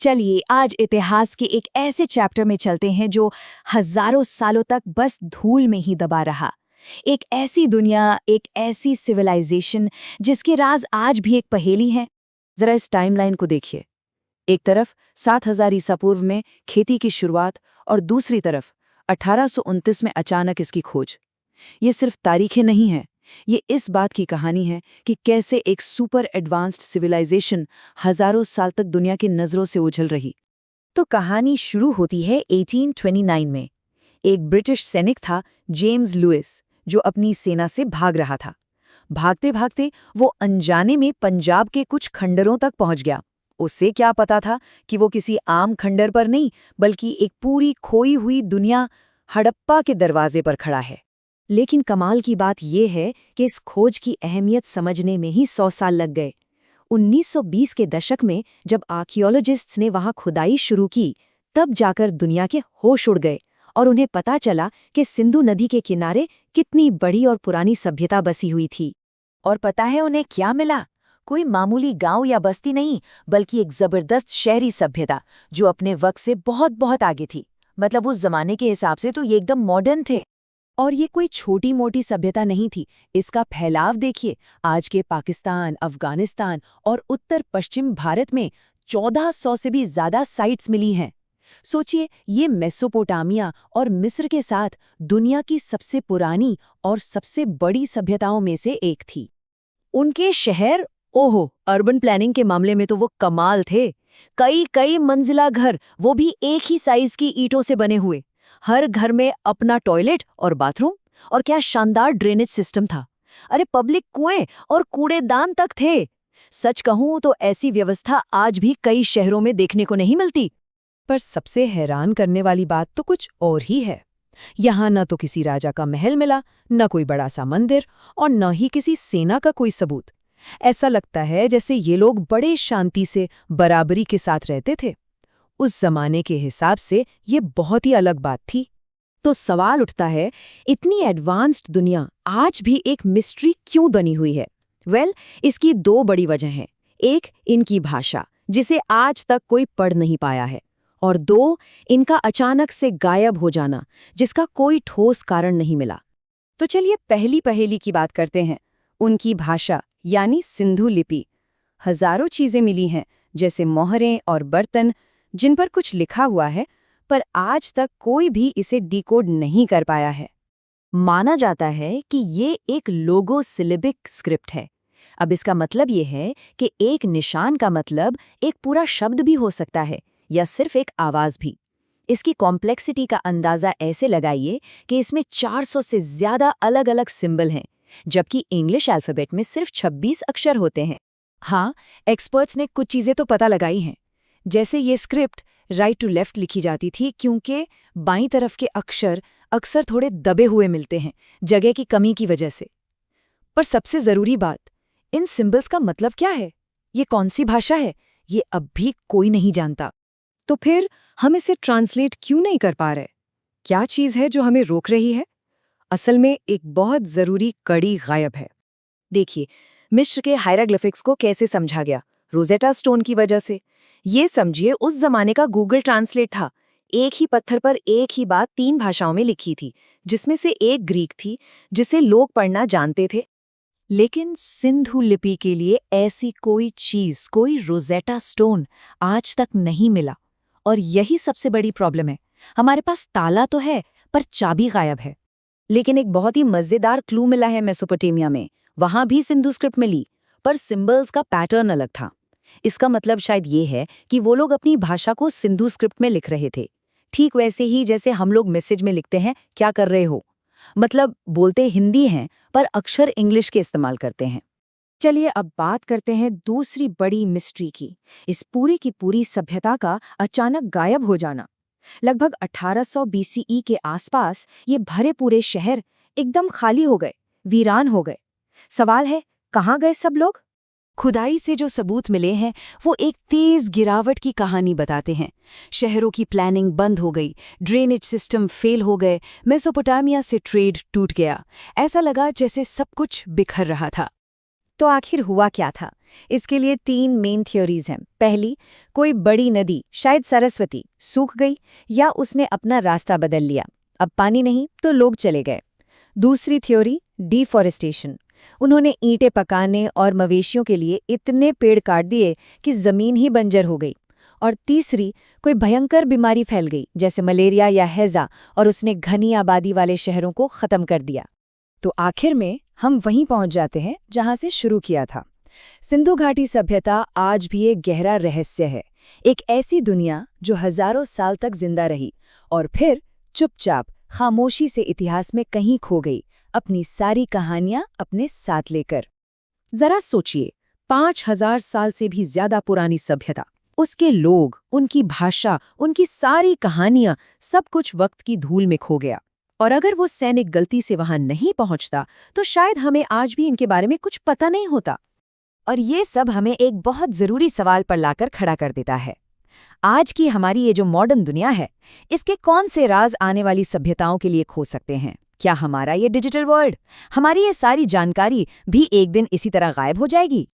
चलिए आज इतिहास के एक ऐसे चैप्टर में चलते हैं जो हजारों सालों तक बस धूल में ही दबा रहा। एक ऐसी दुनिया, एक ऐसी सिविलाइजेशन जिसके राज आज भी एक पहेली है। जरा इस टाइमलाइन को देखिए। एक तरफ 7000 ईसा पूर्व में खेती की शुरुआत और दूसरी तरफ 1829 में अचानक इसकी खोज। ये सिर्फ तारीखें नहीं हैं, ये इस बात की कहानी है कि कैसे एक सुपर एडवांस्ड सिविलाइजेशन हजारों साल तक दुनिया की नज़रों से ओझल रही। तो कहानी शुरू होती है 1829 में। एक ब्रिटिश सैनिक था जेम्स लुइस, जो अपनी सेना से भाग रहा था। भागते भागते वो अनजाने में पंजाब के कुछ खंडरों तक पहुंच गया। उससे क्या पता था कि वो किसी आम खंडर पर नहीं, बल्कि एक पूरी खोई हुई दुनिया हड़प्पा के दरवाजे पर खड़ा है। लेकिन कमाल की बात यह है कि इस खोज की अहमियत समझने में ही 100 साल लग गए। 1920 के दशक में जब आर्कियोलॉजिस्ट्स ने वहां खुदाई शुरू की, तब जाकर दुनिया के होश उड़ गए और उन्हें पता चला कि सिंधु नदी के किनारे कितनी बड़ी और पुरानी सभ्यता बसी हुई थी। और पता है उन्हें क्या मिला? कोई मामूली गांव या बस्ती नहीं, बल्कि एक जबरदस्त शहरी सभ्यता जो अपने वक्त से बहुत बहुत आगे थी। मतलब उस जमाने के हिसाब से तो ये एकदम मॉडर्न थे। और ये कोई छोटी मोटी सभ्यता नहीं थी। इसका फैलाव देखिए, आज के पाकिस्तान, अफगानिस्तान और उत्तर पश्चिम भारत में 1400 से भी ज्यादा साइट्स मिली हैं। सोचिए, ये मेसोपोटामिया और मिस्र के साथ दुनिया की सबसे पुरानी और सबसे बड़ी सभ्यताओं में से एक थी। उनके शहर, ओहो, अर्बन प्लानिंग के मामले में तो वो कमाल थे। कई कई मंजिला घर, वो भी एक ही साइज की ईंटों से बने हुए। हर घर में अपना टॉयलेट और बाथरूम, और क्या शानदार ड्रेनेज सिस्टम था। अरे पब्लिक कुएं और कूड़ेदान तक थे। सच कहूं तो ऐसी व्यवस्था आज भी कई शहरों में देखने को नहीं मिलती। पर सबसे हैरान करने वाली बात तो कुछ और ही है। यहाँ न तो किसी राजा का महल मिला, न कोई बड़ा सा मंदिर, और न ही किसी सेना का कोई सबूत। ऐसा लगता है जैसे ये लोग बड़े शांति से बराबरी के साथ रहते थे। उस जमाने के हिसाब से ये बहुत ही अलग बात थी। तो सवाल उठता है, इतनी एडवांस्ड दुनिया आज भी एक मिस्ट्री क्यों बनी हुई है? इसकी दो बड़ी वजह हैं। एक, इनकी भाषा, जिसे आज तक कोई पढ़ नहीं पाया है, और दो, इनका अचानक से गायब हो जाना, जिसका कोई ठोस कारण नहीं मिला। तो चलिए पहली पहेली की बात करते हैं। उनकी भाषा यानी सिंधु लिपि। हजारों चीजें मिली हैं, जैसे मोहरें और बर्तन, जिन पर कुछ लिखा हुआ है, पर आज तक कोई भी इसे डिकोड नहीं कर पाया है। माना जाता है कि ये एक लोगोसिलिबिक स्क्रिप्ट है। अब इसका मतलब ये है कि एक निशान का मतलब एक पूरा शब्द भी हो सकता है, या सिर्फ एक आवाज भी। इसकी कॉम्प्लेक्सिटी का अंदाजा ऐसे लगाइए कि इसमें 400 से ज्यादा अलग अलग सिंबल हैं, जबकि इंग्लिश अल्फाबेट में सिर्फ 26 अक्षर होते हैं। हाँ, एक्सपर्ट्स ने कुछ चीजें तो पता लगाई हैं। जैसे ये स्क्रिप्ट राइट टू लेफ्ट लिखी जाती थी, क्योंकि बाईं तरफ के अक्षर अक्सर थोड़े दबे हुए मिलते हैं, जगह की कमी की वजह से। पर सबसे जरूरी बात, इन सिंबल्स का मतलब क्या है? ये कौन सी भाषा है? ये अब भी कोई नहीं जानता। तो फिर हम इसे ट्रांसलेट क्यों नहीं कर पा रहे? क्या चीज है जो हमें रोक रही है? असल में एक बहुत जरूरी कड़ी गायब है। देखिए, मिस्र के हायराग्लिफिक्स को कैसे समझा गया? रोजेटा स्टोन की वजह से। ये समझिए उस जमाने का गूगल ट्रांसलेट था। एक ही पत्थर पर एक ही बात 3 भाषाओं में लिखी थी, जिसमें से एक ग्रीक थी, जिसे लोग पढ़ना जानते थे। लेकिन सिंधु लिपि के लिए ऐसी कोई चीज, कोई रोजेटा स्टोन आज तक नहीं मिला। और यही सबसे बड़ी प्रॉब्लम है। हमारे पास ताला तो है, पर चाबी गायब है। लेकिन एक बहुत ही मजेदार क्लू मिला है मेसोपोटामिया में। वहां भी सिंधु स्क्रिप्ट मिली, पर सिंबल्स का पैटर्न अलग था। इसका मतलब शायद ये है कि वो लोग अपनी भाषा को सिंधु स्क्रिप्ट में लिख रहे थे, ठीक वैसे ही जैसे हम लोग मैसेज में लिखते हैं, क्या कर रहे हो। मतलब बोलते हिंदी हैं, पर अक्षर इंग्लिश के इस्तेमाल करते हैं। चलिए अब बात करते हैं दूसरी बड़ी मिस्ट्री की, इस पूरी की पूरी सभ्यता का अचानक गायब हो जाना। लगभग 1800 बीसीई के आसपास ये भरे पूरे शहर एकदम खाली हो गए, वीरान हो गए। सवाल है, कहाँ गए सब लोग? खुदाई से जो सबूत मिले हैं वो एक तेज गिरावट की कहानी बताते हैं। शहरों की प्लानिंग बंद हो गई, ड्रेनेज सिस्टम फेल हो गए, मेसोपोटामिया से ट्रेड टूट गया। ऐसा लगा जैसे सब कुछ बिखर रहा था। तो आखिर हुआ क्या था? इसके लिए 3 मेन थ्योरीज हैं। पहली, कोई बड़ी नदी, शायद सरस्वती, सूख गई या उसने अपना रास्ता बदल लिया। अब पानी नहीं तो लोग चले गए। दूसरी थ्योरी, डिफॉरेस्टेशन। उन्होंने ईंटें पकाने और मवेशियों के लिए इतने पेड़ काट दिए कि जमीन ही बंजर हो गई। और तीसरी, कोई भयंकर बीमारी फैल गई जैसे मलेरिया या हैजा, और उसने घनी आबादी वाले शहरों को खत्म कर दिया। तो आखिर में हम वहीं पहुंच जाते हैं जहां से शुरू किया था। सिंधु घाटी सभ्यता आज भी एक गहरा रहस्य है, एक ऐसी दुनिया जो हजारों साल तक जिंदा रही और फिर चुपचाप खामोशी से इतिहास में कहीं खो गई, अपनी सारी कहानियां अपने साथ लेकर। जरा सोचिए, 5000 साल से भी ज्यादा पुरानी सभ्यता, उसके लोग, उनकी भाषा, उनकी सारी कहानियां, सब कुछ वक्त की धूल में खो गया। और अगर वो सैनिक गलती से वहां नहीं पहुंचता तो शायद हमें आज भी इनके बारे में कुछ पता नहीं होता। और ये सब हमें एक बहुत जरूरी सवाल पर लाकर खड़ा कर देता है। आज की हमारी ये जो मॉडर्न दुनिया है, इसके कौन से राज आने वाली सभ्यताओं के लिए खो सकते हैं? क्या हमारा ये डिजिटल वर्ल्ड, हमारी ये सारी जानकारी भी एक दिन इसी तरह गायब हो जाएगी?